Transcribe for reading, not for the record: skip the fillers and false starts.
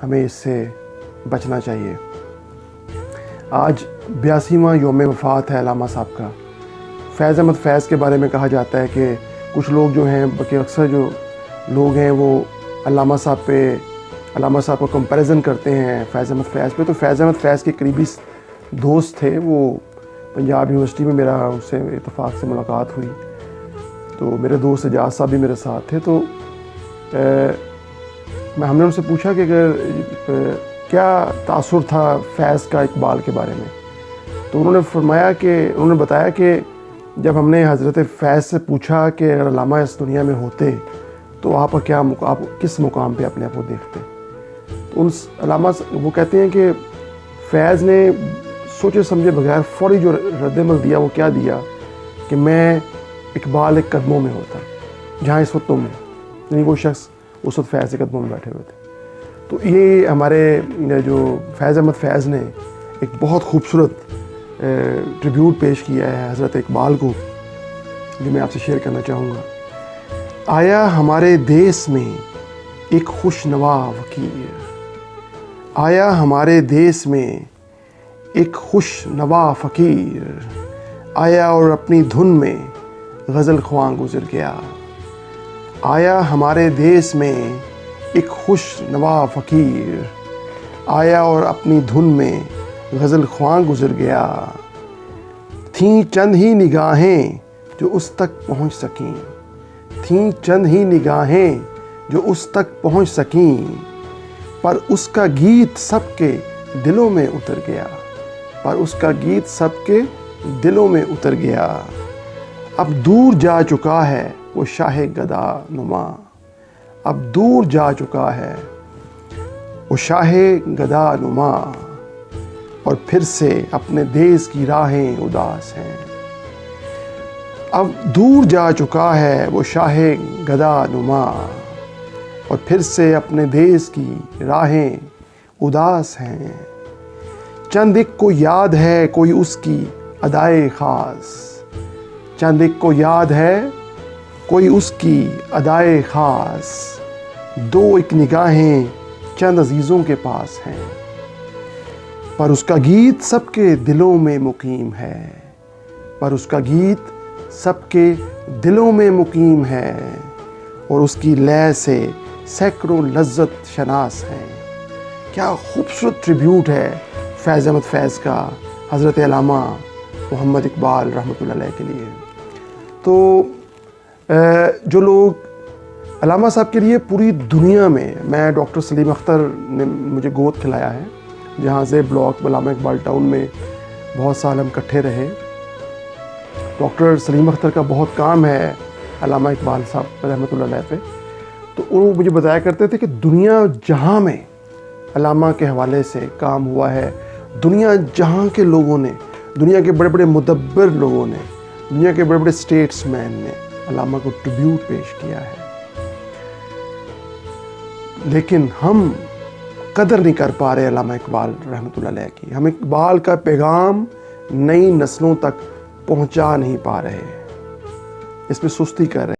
ہمیں اس سے بچنا چاہیے۔ آج 82واں یوم وفات ہے علامہ صاحب کا۔ فیض احمد فیض کے بارے میں کہا جاتا ہے کہ کچھ لوگ جو ہیں بلکہ اکثر جو لوگ ہیں وہ علامہ صاحب کو کمپیریزن کرتے ہیں فیض احمد فیض پہ۔ تو فیض احمد فیض کے قریبی دوست تھے، وہ پنجاب یونیورسٹی میں میرا اس سے اتفاق سے ملاقات ہوئی، تو میرے دوست اجاز صاحب بھی میرے ساتھ تھے۔ تو ہم نے ان سے پوچھا کہ کیا تاثر تھا فیض کا اقبال کے بارے میں، تو انہوں نے بتایا کہ جب ہم نے حضرت فیض سے پوچھا کہ اگر علامہ اس دنیا میں ہوتے تو آپ کس مقام پہ اپنے آپ کو دیکھتے، تو علامہ وہ کہتے ہیں کہ فیض نے سوچے سمجھے بغیر فوری جو رد عمل دیا وہ کیا دیا کہ میں اقبال کے قدموں میں ہوتا جہاں اس وقت تم ہو، یعنی وہ شخص اس وقت فیض کے قدموں میں بیٹھے ہوئے تھے۔ تو یہ ہمارے جو فیض احمد فیض نے ایک بہت خوبصورت ٹریبیوٹ پیش کیا ہے حضرت اقبال کو، جو میں آپ سے شیئر کرنا چاہوں گا۔ آیا ہمارے دیس میں ایک خوش نوا فقیر، آیا ہمارے دیس میں ایک خوش نوا فقیر، آیا اور اپنی دھن میں غزل خواں گزر گیا۔ آیا ہمارے دیس میں ایک خوش نوا فقیر، آیا اور اپنی دھن میں غزل خواں گزر گیا۔ تھیں چند ہی نگاہیں جو اس تک پہنچ سکیں، تھیں چند ہی نگاہیں جو اس تک پہنچ سکیں، پر اس کا گیت سب کے دلوں میں اتر گیا، پر اس کا گیت سب کے دلوں میں اتر گیا۔ اب دور جا چکا ہے وہ شاہ گدا نما، اب دور جا چکا ہے وہ شاہ گدا نما، اور پھر سے اپنے دیس کی راہیں اداس ہیں۔ اب دور جا چکا ہے وہ شاہ گدا نما، اور پھر سے اپنے دیس کی راہیں اداس ہیں۔ چند ایک کو یاد ہے کوئی اس کی ادائے خاص، چند ایک کو یاد ہے کوئی اس کی ادائے خاص، دو ایک نگاہیں چند عزیزوں کے پاس ہیں، پر اس کا گیت سب کے دلوں میں مقیم ہے، پر اس کا گیت سب کے دلوں میں مقیم ہے، اور اس کی لے سے سینکڑوں لذت شناس ہیں۔ کیا خوبصورت ٹریبیوٹ ہے فیض احمد فیض کا حضرت علامہ محمد اقبال رحمۃ اللہ علیہ کے لیے۔ تو جو لوگ علامہ صاحب کے لیے پوری دنیا میں ڈاکٹر سلیم اختر نے مجھے گود کھلایا ہے، جہاں سے بلاک علامہ اقبال ٹاؤن میں بہت سال ہم اکٹھے رہے۔ ڈاکٹر سلیم اختر کا بہت کام ہے علامہ اقبال صاحب رحمۃ اللہ علیہ پہ، تو وہ مجھے بتایا کرتے تھے کہ دنیا جہاں میں علامہ کے حوالے سے کام ہوا ہے، دنیا جہاں کے لوگوں نے، دنیا کے بڑے بڑے مدبر لوگوں نے، دنیا کے بڑے بڑے اسٹیٹس مین نے علامہ کو ٹریبیوٹ پیش کیا ہے، لیکن ہم قدر نہیں کر پا رہے علامہ اقبال رحمۃ اللہ علیہ کی۔ ہم اقبال کا پیغام نئی نسلوں تک پہنچا نہیں پا رہے، اس پہ سستی کر رہے ہیں۔